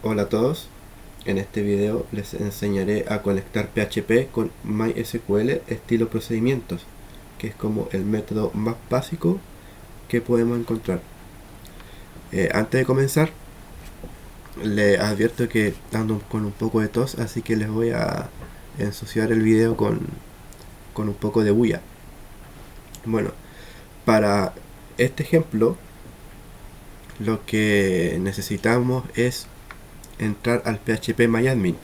Hola a todos, en este video les enseñaré a conectar PHP con MySQL estilo procedimientos, que es como el método más básico que podemos encontrar. Antes de comenzar, les advierto que ando con un poco de tos, así que les voy a ensuciar el video con un poco de bulla. Bueno, para este ejemplo, lo que necesitamos es entrar al phpMyAdmin.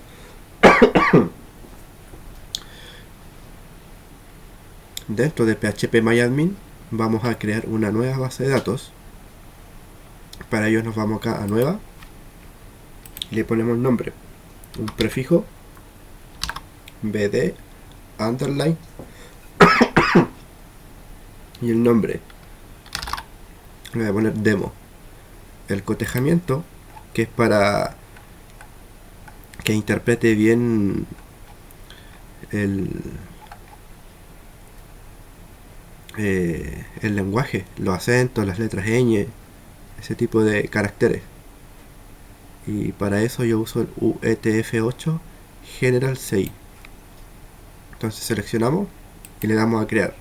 Dentro de phpMyAdmin vamos a crear una nueva base de datos. Para ello nos vamos acá a nueva y le ponemos nombre, un prefijo, bd, underline y el nombre. Le voy a poner demo. El cotejamiento, que es para que interprete bien el lenguaje, los acentos, las letras ñ, ese tipo de caracteres. Y para eso yo uso el UTF-8 General 6. Entonces seleccionamos y le damos a crear.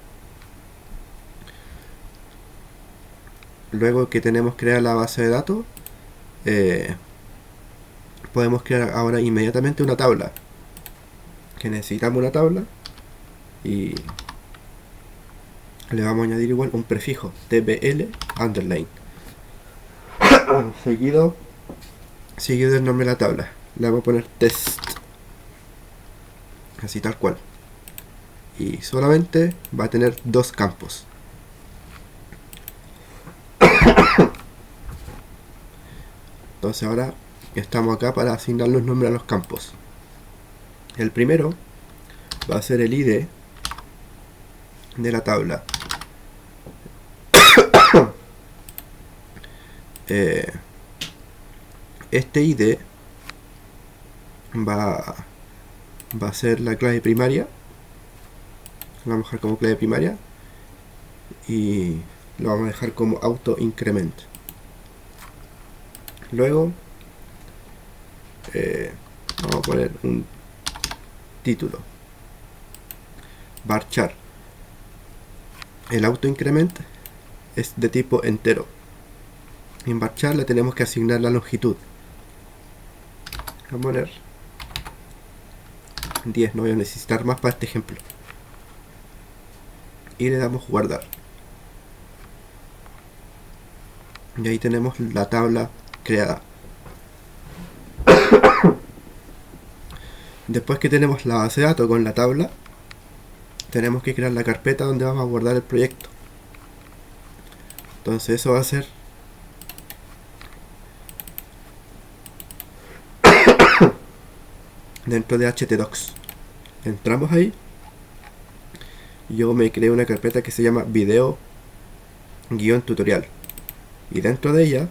Luego que tenemos creada la base de datos, podemos crear ahora inmediatamente una tabla. Que necesitamos una tabla y le vamos a añadir igual un prefijo tbl underline seguido del nombre de la tabla. Le vamos a poner test, así tal cual, y solamente va a tener dos campos. Entonces ahora estamos acá para asignar los nombres a los campos. El primero va a ser el ID de la tabla. Este ID va a ser la clave primaria. Lo vamos a dejar como clave primaria y lo vamos a dejar como auto increment. Luego vamos a poner un título, varchar. El auto increment es de tipo entero. En varchar le tenemos que asignar la longitud. Vamos a poner 10, no voy a necesitar más para este ejemplo. Y le damos guardar. Y ahí tenemos la tabla creada. Después que tenemos la base de datos con la tabla, tenemos que crear la carpeta donde vamos a guardar el proyecto. Entonces eso va a ser dentro de htdocs. Entramos ahí. Yo me creé una carpeta que se llama video-tutorial y dentro de ella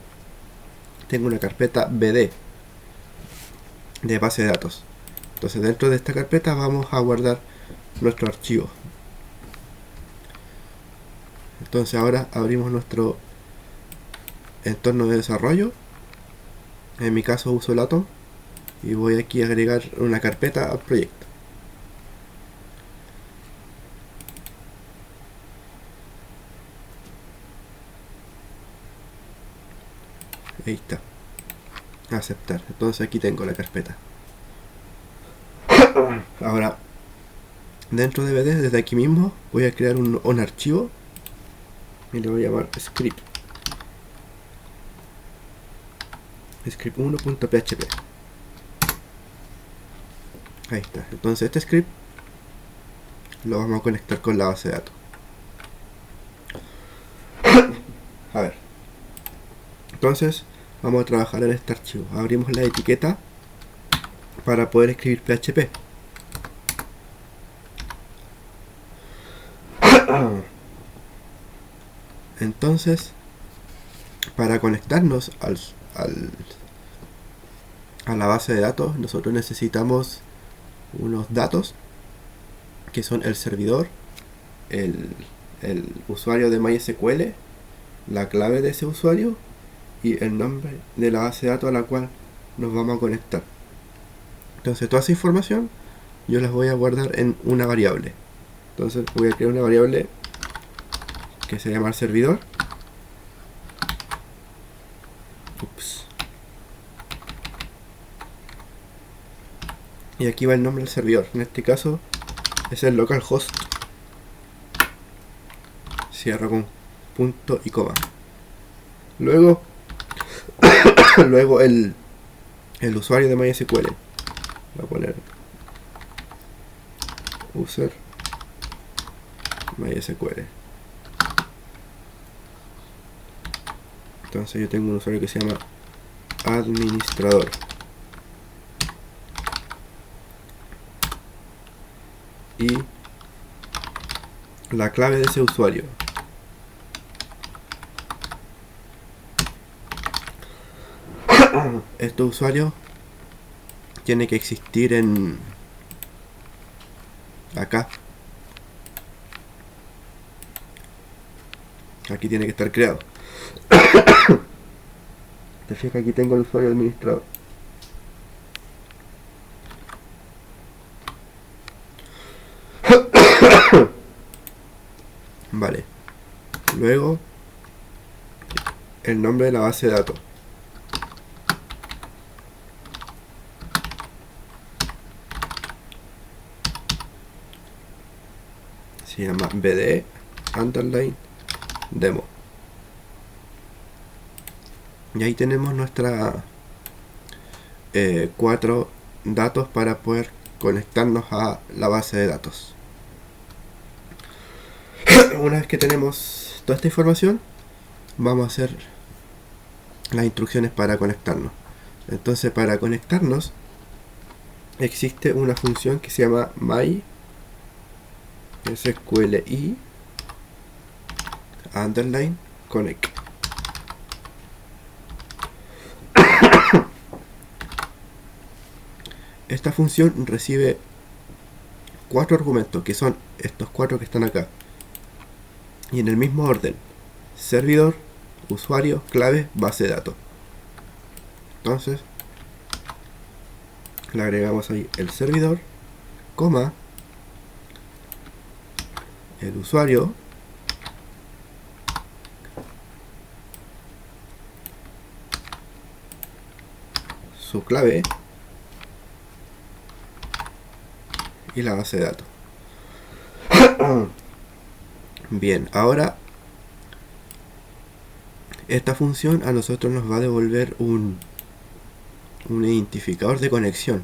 tengo una carpeta bd de base de datos. Entonces dentro de esta carpeta vamos a guardar nuestro archivo. Entonces ahora abrimos nuestro entorno de desarrollo. En mi caso uso el Atom y voy aquí a agregar una carpeta al proyecto. Ahí está, aceptar. Entonces aquí tengo la carpeta. Ahora dentro de BD, desde aquí mismo voy a crear un archivo y le voy a llamar script 1.php. Ahí está. Entonces este script lo vamos a conectar con la base de datos. A ver, entonces vamos a trabajar en este archivo. Abrimos la etiqueta para poder escribir PHP. Entonces, para conectarnos a la base de datos, nosotros necesitamos unos datos que son el servidor, el usuario de MySQL, la clave de ese usuario y el nombre de la base de datos a la cual nos vamos a conectar. Entonces toda esa información yo las voy a guardar en una variable. Entonces voy a crear una variable que se llama servidor. Ups. Y aquí va el nombre del servidor. En este caso es el localhost. Cierro con punto y coma. Luego luego el usuario de MySQL. Voy a poner user MySQL. Entonces yo tengo un usuario que se llama administrador. Y la clave de ese usuario. Este usuario tiene que existir en acá. Aquí tiene que estar creado. Te fijas, aquí tengo el usuario administrador. Vale. Luego el nombre de la base de datos. Se llama bd underline demo. Y ahí tenemos nuestra 4 datos para poder conectarnos a la base de datos. Una vez que tenemos toda esta información, vamos a hacer las instrucciones para conectarnos. Entonces, para conectarnos existe una función que se llama MySQLi underline connect. Esta función recibe 4 argumentos, que son estos 4 que están acá, y en el mismo orden: servidor, usuario, clave, base de datos. Entonces le agregamos ahí el servidor, coma, el usuario, su clave y la base de datos. Bien, ahora esta función a nosotros nos va a devolver un identificador de conexión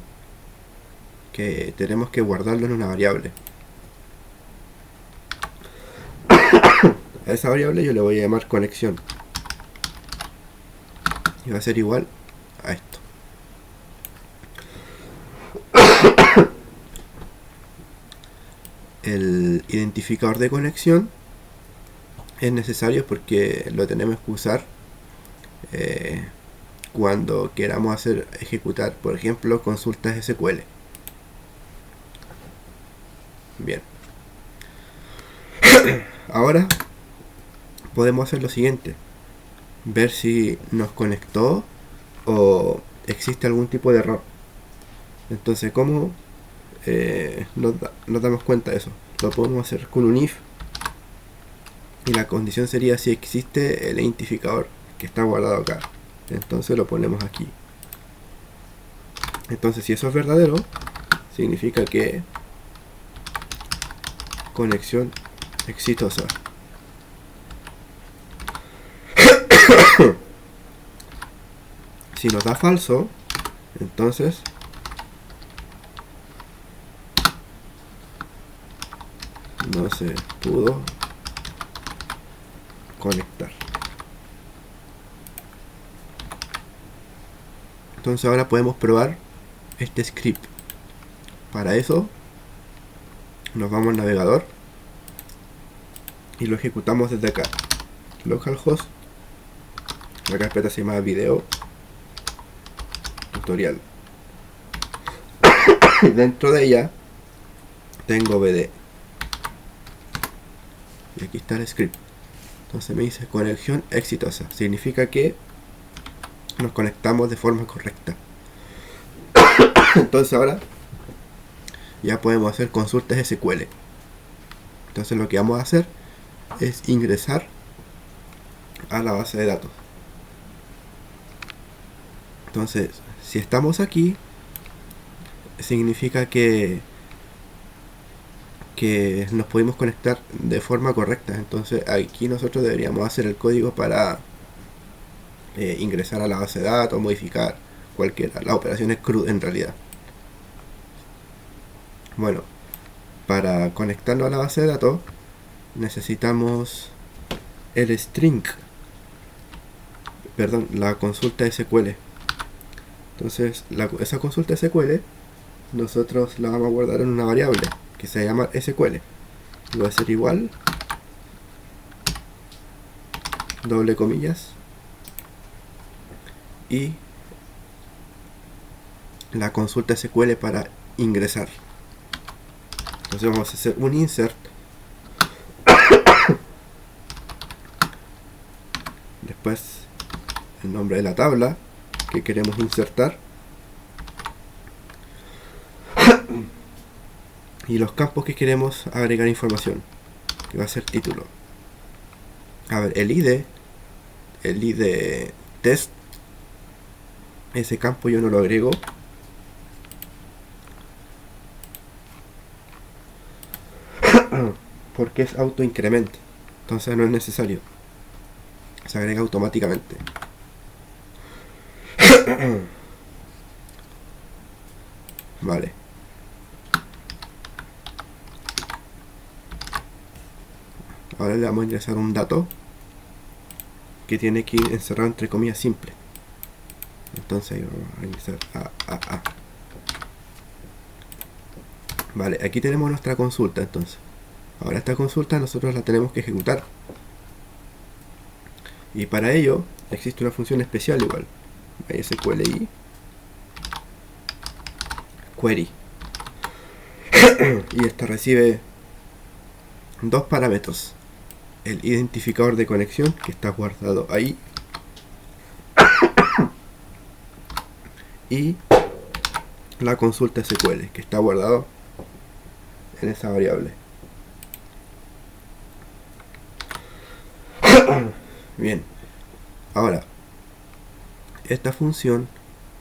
que tenemos que guardarlo en una variable. A esa variable yo le voy a llamar conexión y va a ser igual a esto. El identificador de conexión es necesario porque lo tenemos que usar cuando queramos ejecutar, por ejemplo, consultas SQL. Bien. Ahora podemos hacer lo siguiente: ver si nos conectó existe algún tipo de error. Entonces, ¿cómo nos damos cuenta de eso? Lo podemos hacer con un if, y la condición sería si existe el identificador que está guardado acá. Entonces lo ponemos aquí. Entonces, si eso es verdadero, significa que conexión exitosa. Si nos da falso, entonces no se pudo conectar. Entonces ahora podemos probar este script. Para eso nos vamos al navegador y lo ejecutamos desde acá. Localhost, la carpeta se llama video tutorial. Dentro de ella tengo bd y aquí está el script. Entonces me dice conexión exitosa, significa que nos conectamos de forma correcta. Entonces ahora ya podemos hacer consultas SQL. Entonces lo que vamos a hacer es ingresar a la base de datos. Entonces, si estamos aquí, significa que nos podemos conectar de forma correcta. Entonces aquí nosotros deberíamos hacer el código para ingresar a la base de datos, modificar cualquiera. La operación es CRUD en realidad. Bueno, para conectarnos a la base de datos necesitamos el string, perdón, la consulta SQL. Entonces esa consulta SQL nosotros la vamos a guardar en una variable que se llama SQL. Y va a ser igual, doble comillas, y la consulta SQL para ingresar. Entonces vamos a hacer un insert, después el nombre de la tabla que queremos insertar y los campos que queremos agregar información, que va a ser título. A ver, el ID test, ese campo yo no lo agrego porque es autoincrement, entonces no es necesario, se agrega automáticamente. Vale. Ahora le vamos a ingresar un dato que tiene que ir encerrado entre comillas simple. Entonces vamos a ingresar a. Vale, aquí tenemos nuestra consulta. Entonces ahora esta consulta nosotros la tenemos que ejecutar, y para ello existe una función especial igual, MySQLi query, y esta recibe dos parámetros: el identificador de conexión, que está guardado ahí, y la consulta SQL, que está guardado en esa variable. Bien, ahora esta función,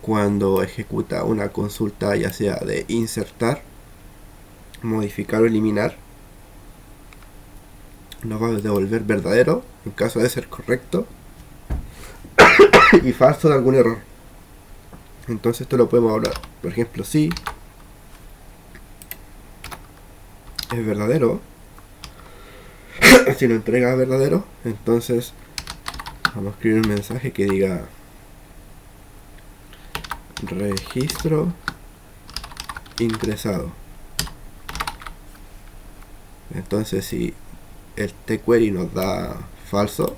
cuando ejecuta una consulta, ya sea de insertar, modificar o eliminar, nos va a devolver verdadero en caso de ser correcto y falso de algún error. Entonces esto lo podemos hablar. Por ejemplo, si es verdadero, si lo entrega verdadero, entonces vamos a escribir un mensaje que diga registro ingresado. Entonces si el tquery nos da falso,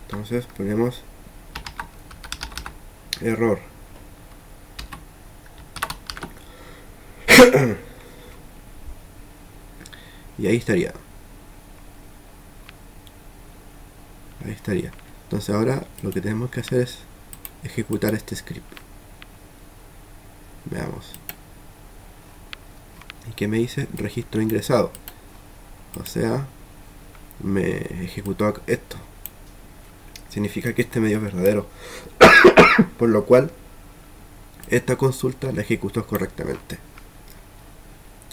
entonces ponemos error. Y ahí estaría. Ahí estaría. Entonces ahora lo que tenemos que hacer es ejecutar este script. Veamos. ¿Y qué me dice? Registro ingresado. O sea, me ejecutó esto. Significa que este medio es verdadero. Por lo cual, esta consulta la ejecutó correctamente.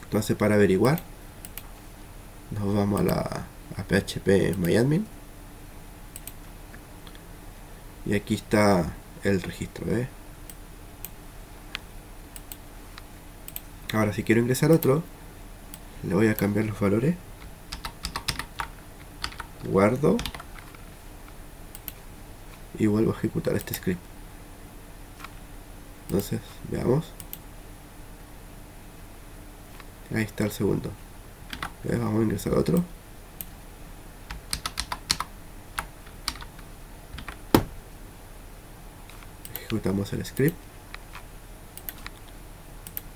Entonces, para averiguar, nos vamos a PHP MyAdmin. Y aquí está el registro, ¿eh? Ahora si quiero ingresar otro, le voy a cambiar los valores, guardo y vuelvo a ejecutar este script. Entonces, veamos. Ahí está el segundo. Vamos a ingresar otro. Ejecutamos el script.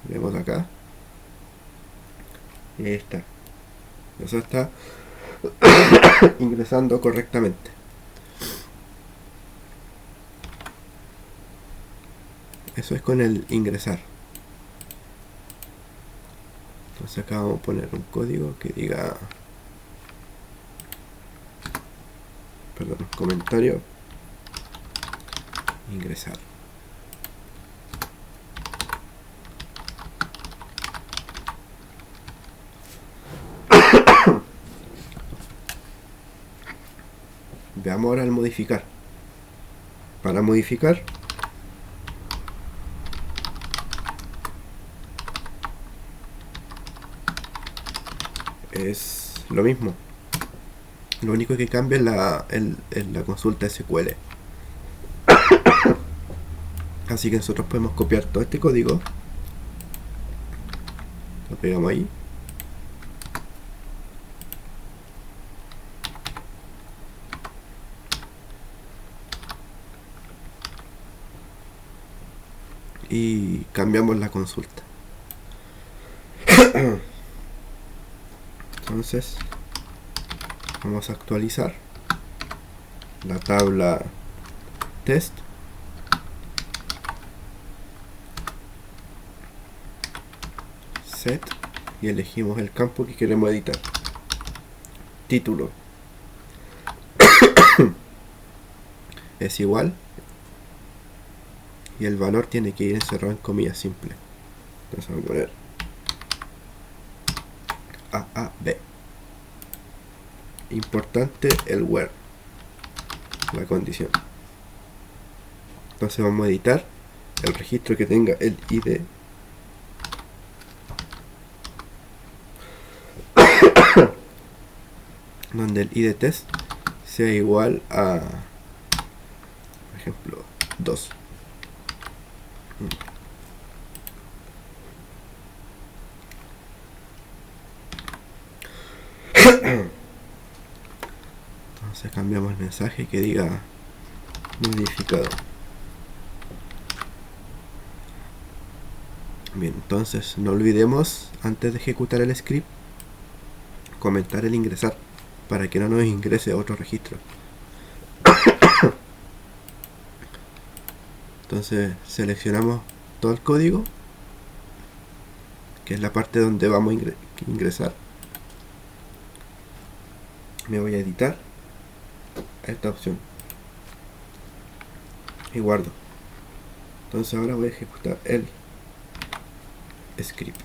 Vemos acá. Y ahí está. Eso está ingresando correctamente. Eso es con el ingresar. Entonces acá vamos a poner un código que diga, perdón, comentario, ingresar. Veamos ahora el modificar. Para modificar, es lo mismo. Lo único que cambia es la consulta SQL. Así que nosotros podemos copiar todo este código, lo pegamos ahí, y cambiamos la consulta. Entonces vamos a actualizar la tabla test, set, y elegimos el campo que queremos editar. Título es igual, y el valor tiene que ir encerrado en comillas simples. Entonces vamos a poner AAB. Importante el where, la condición. Entonces vamos a editar el registro que tenga el ID donde el ID test sea igual a, por ejemplo, 2. Entonces cambiamos el mensaje que diga modificado. Bien, entonces no olvidemos, antes de ejecutar el script, comentar el ingresar para que no nos ingrese a otro registro. Entonces seleccionamos todo el código, que es la parte donde vamos a ingresar. Me voy a editar esta opción y guardo. Entonces ahora voy a ejecutar el script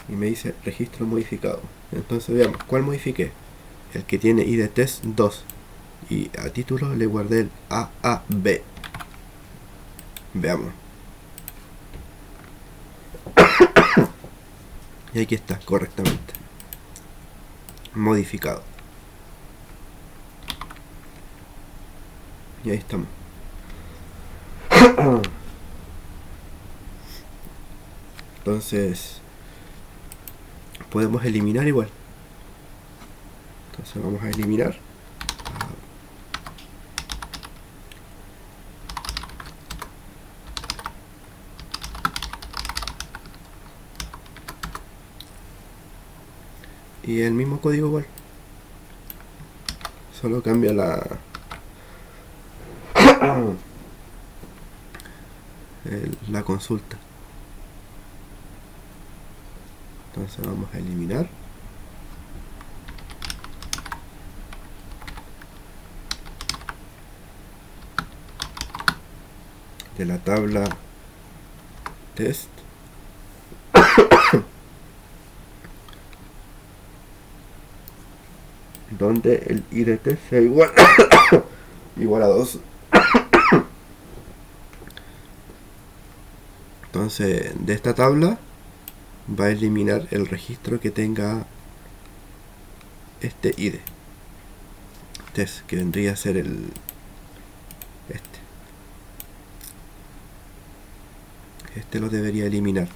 y me dice registro modificado. Entonces veamos cuál modifiqué. El que tiene id test 2, y a título le guardé el AAB. Veamos. Y aquí está, correctamente modificado. Y ahí estamos. Entonces podemos eliminar igual. Entonces vamos a eliminar. Y el mismo código igual. Solo cambia la consulta. Entonces vamos a eliminar. De la tabla test donde el IDT sea igual igual a 2. Entonces de esta tabla va a eliminar el registro que tenga este ID test, que vendría a ser este lo debería eliminar.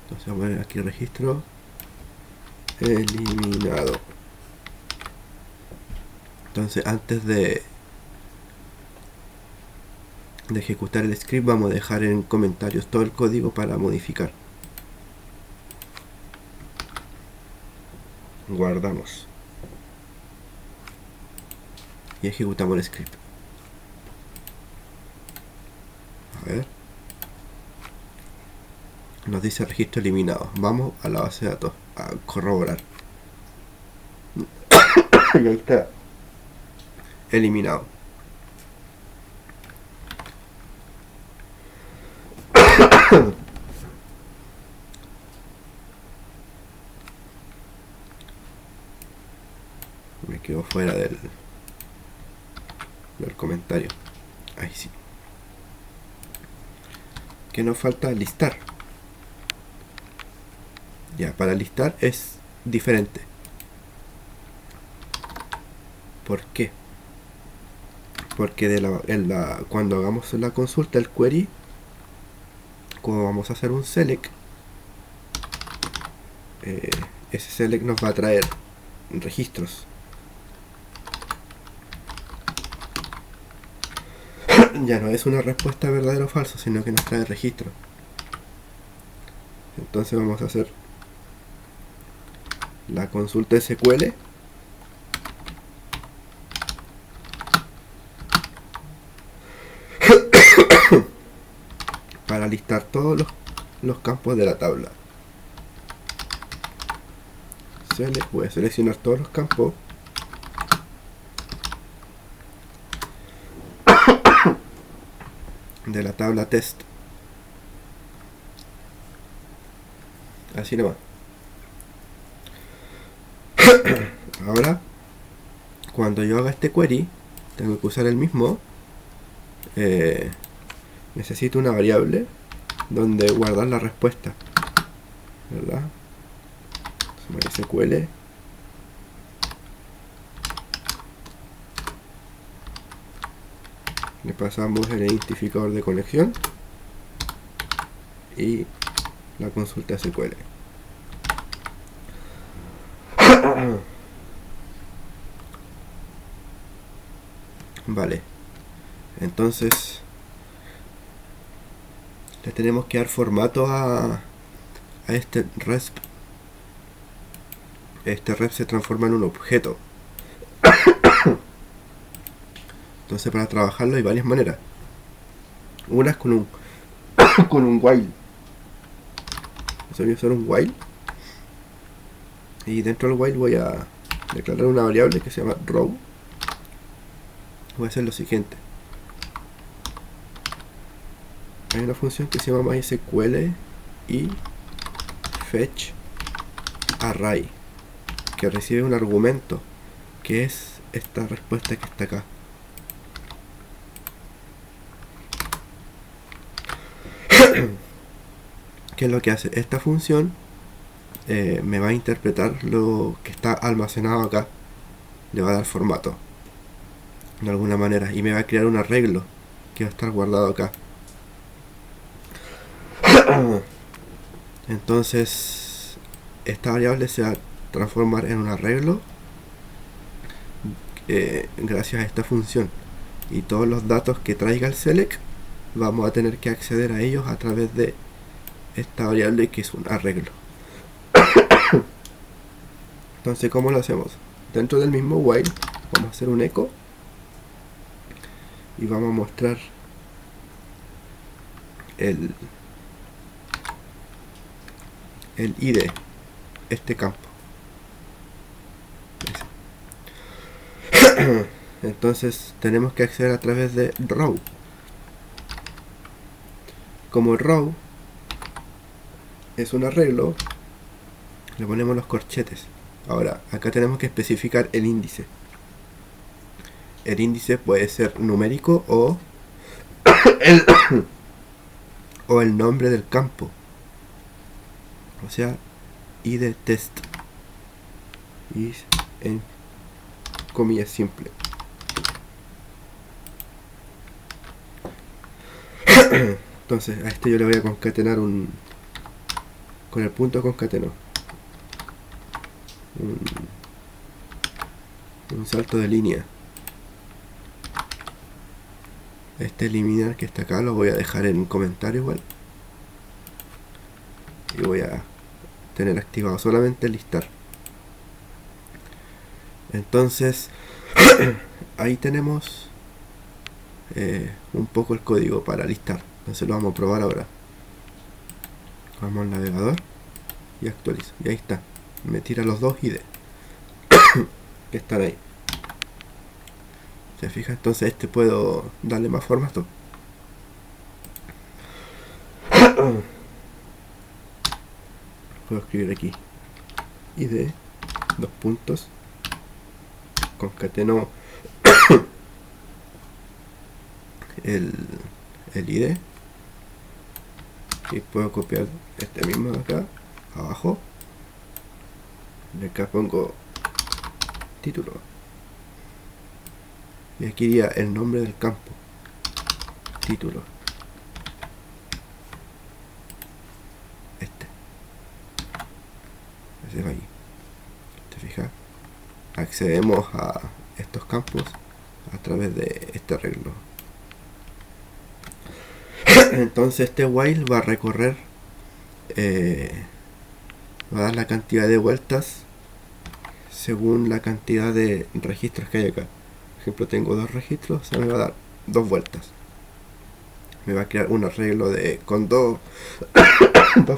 Entonces vamos a poner aquí registro eliminado. Entonces antes de de ejecutar el script, vamos a dejar en comentarios todo el código para modificar. Guardamos y ejecutamos el script. A ver, nos dice registro eliminado. Vamos a la base de datos a corroborar. Y ahí está, eliminado. Me quedo fuera del comentario. Ahí sí. ¿Qué nos falta? Listar. Ya, para listar es diferente. ¿Por qué? Porque cuando hagamos la consulta, el query, como vamos a hacer un select, ese select nos va a traer registros. Ya no es una respuesta verdadero o falso, sino que nos trae registro. Entonces vamos a hacer la consulta SQL para listar todos los campos de la tabla. Voy a seleccionar todos los campos de la tabla test. Así nomás. Ahora, cuando yo haga este query, tengo que usar el mismo. Necesito una variable donde guardar la respuesta, ¿verdad? MySQL le pasamos el identificador de conexión y la consulta SQL. Vale, entonces le tenemos que dar formato a este resp. Este resp se transforma en un objeto. Entonces, para trabajarlo hay varias maneras. Una es con un con un while. Voy a usar un while, y dentro del while voy a declarar una variable que se llama row. Voy a hacer lo siguiente: hay una función que se llama MySQL y fetch array, que recibe un argumento que es esta respuesta que está acá. ¿Qué es lo que hace? Esta función me va a interpretar lo que está almacenado acá, le va a dar formato de alguna manera y me va a crear un arreglo que va a estar guardado acá. Entonces esta variable se va a transformar en un arreglo gracias a esta función, y todos los datos que traiga el select vamos a tener que acceder a ellos a través de esta variable que es un arreglo. Entonces, ¿cómo lo hacemos? Dentro del mismo while vamos a hacer un echo y vamos a mostrar el id, este campo. Entonces tenemos que acceder a través de row. Como row es un arreglo, le ponemos los corchetes. Ahora, acá tenemos que especificar el índice. El índice puede ser numérico o el nombre del campo, o sea, id test, y en comillas simple. Entonces a este yo le voy a concatenar con el punto concateno un salto de línea. Este eliminar que está acá lo voy a dejar en un comentario igual. Y voy a tener activado solamente el listar. Entonces ahí tenemos un poco el código para listar. Entonces lo vamos a probar ahora. Vamos al navegador y actualizo. Y ahí está. Me tira los dos ID que están ahí. ¿Se fija? Entonces puedo darle más formato. Puedo escribir aquí ID, dos puntos, concateno el ID y puedo copiar este mismo de acá abajo y acá pongo título y aquí iría el nombre del campo, título, ese va ahí. ¿Te fijas? Accedemos a estos campos a través de este arreglo. Entonces este while va a recorrer, va a dar la cantidad de vueltas según la cantidad de registros que hay acá. Por ejemplo, tengo dos registros, se me va a dar dos vueltas. Me va a crear un arreglo con dos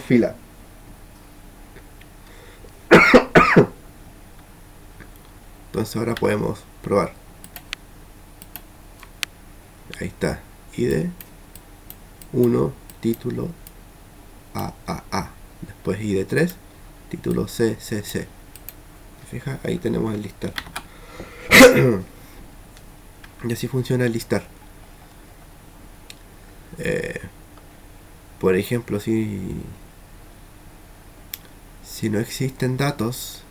filas. Entonces ahora podemos probar. Ahí está, ID 1, título AAA, después ID 3, título CCC. ¿Se fija? Ahí tenemos el listar. Y así funciona el listar. Por ejemplo, si no existen datos,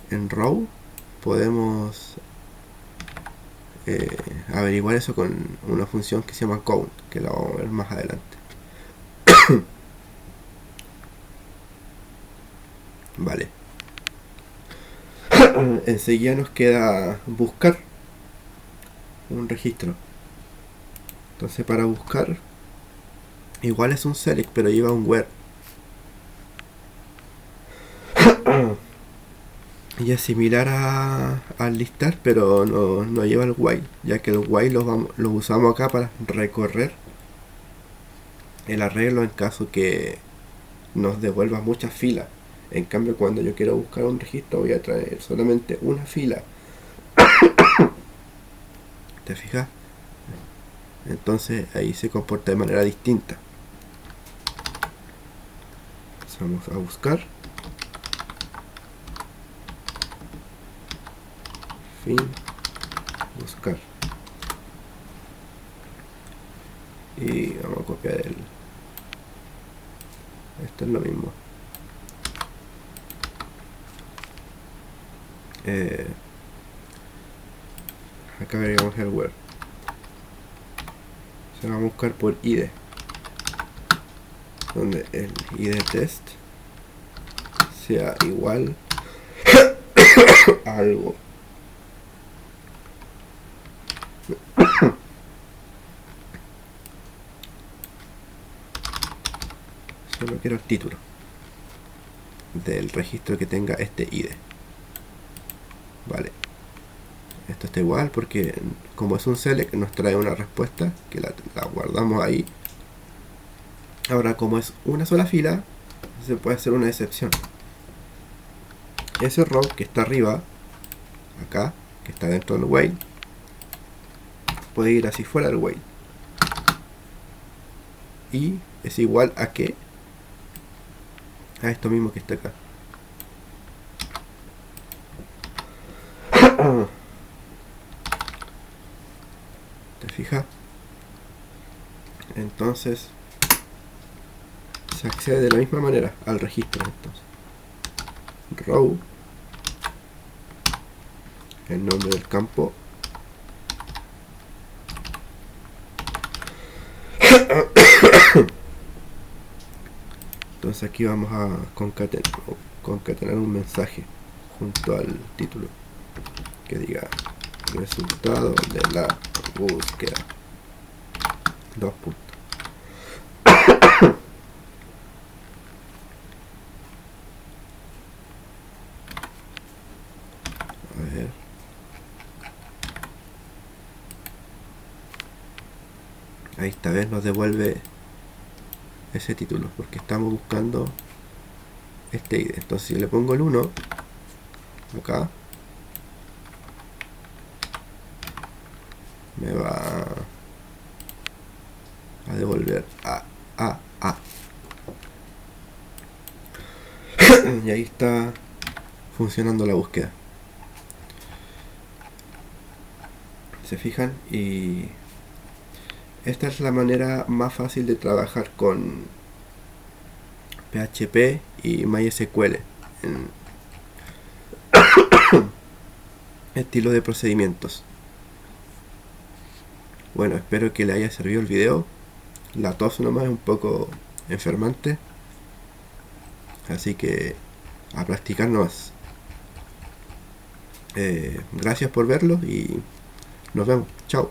en row podemos averiguar eso con una función que se llama count, que la vamos a ver más adelante. Vale. Enseguida nos queda buscar un registro. Entonces para buscar igual es un select, pero lleva un where. Y es similar al listar, pero no lleva el while, ya que el while lo usamos acá para recorrer el arreglo en caso que nos devuelva muchas filas. En cambio, cuando yo quiero buscar un registro, voy a traer solamente una fila. ¿Te fijas? Entonces ahí se comporta de manera distinta. Entonces vamos a buscar. Fin. Buscar. Y vamos a copiar esto es lo mismo. Acá agregamos el where. Se va a buscar por ID, donde el ID test sea igual a algo. Solo quiero el título del registro que tenga este ID. Vale, esto está igual porque como es un select nos trae una respuesta que la guardamos ahí. Ahora, como es una sola fila, se puede hacer una excepción. Ese row que está arriba, acá, que está dentro del while, puede ir así fuera del while. Y es igual a que a esto mismo que está acá. ¿Te fijas? Entonces se accede de la misma manera al registro. Entonces, row, el nombre del campo, Entonces aquí vamos a concatenar un mensaje junto al título que diga resultado de la búsqueda. Dos puntos. A ver. Ahí esta vez nos devuelve ese título porque estamos buscando este ID. Entonces si le pongo el 1 acá, me va a devolver A. Y ahí está funcionando la búsqueda. ¿Se fijan? Y esta es la manera más fácil de trabajar con PHP y MySQL en estilo de procedimientos. Bueno, espero que le haya servido el video. La tos nomás es un poco enfermante, así que a practicar nomás. Gracias por verlo y nos vemos. Chao.